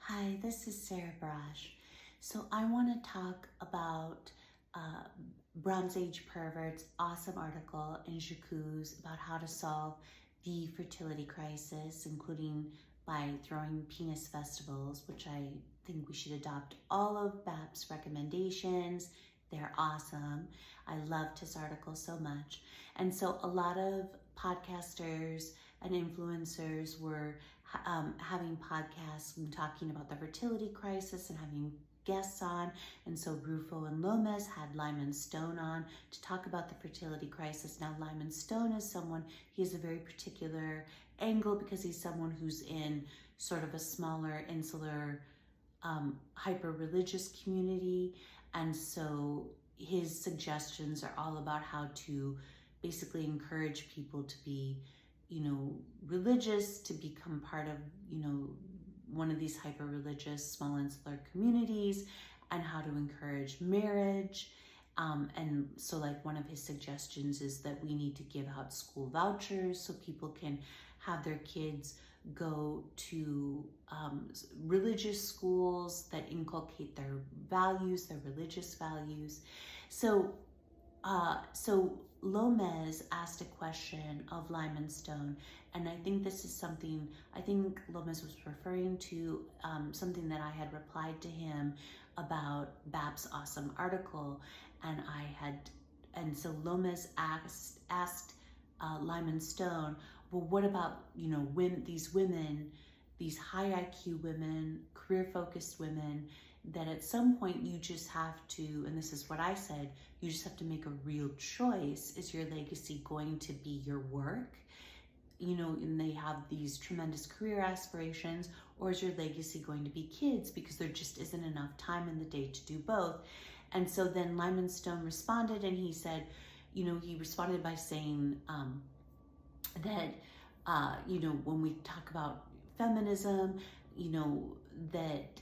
Hi, this is Sarah Brash. So I want to talk about Bronze Age Pervert's awesome article in J'accuse about how to solve the fertility crisis, including by throwing penis festivals, which I think we should adopt all of BAP's recommendations. They're awesome. I loved his article so much. And so a lot of podcasters and influencers were having podcasts and talking about the fertility crisis and having guests on. And so Rufo and Lomez had Lyman Stone on to talk about the fertility crisis. Now, Lyman Stone is someone, he has a very particular angle because he's someone who's in sort of a smaller, insular, hyper-religious community. And so his suggestions are all about how to basically encourage people to be religious, to become part of, one of these hyper-religious small insular communities, and how to encourage marriage. And so like one of his suggestions is that we need to give out school vouchers so people can have their kids go to religious schools that inculcate their values, their religious values. So Lomez asked a question of Lyman Stone, and I think this is something, I think Lomez was referring to something that I had replied to him about BAP's awesome article, and so Lomez asked Lyman Stone, well, what about, these women, these high IQ women, career-focused women, that at some point you just have to, and this is what I said, you just have to make a real choice. Is your legacy going to be your work? And they have these tremendous career aspirations, or is your legacy going to be kids? Because there just isn't enough time in the day to do both. And so then Lyman Stone responded, and he said, he responded by saying that, when we talk about feminism, that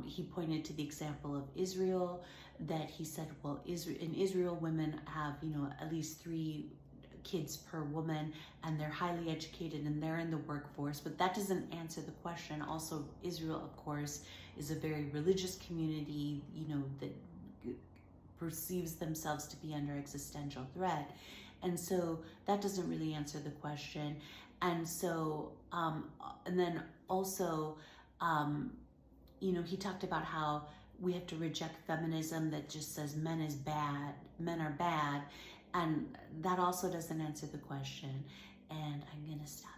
he pointed to the example of Israel, that he said, well, in Israel, women have, at least 3 kids per woman, and they're highly educated and they're in the workforce, but that doesn't answer the question. Also, Israel, of course, is a very religious community, that perceives themselves to be under existential threat. And so that doesn't really answer the question. And so, and then also, he talked about how we have to reject feminism that just says men are bad, and that also doesn't answer the question. And I'm gonna stop.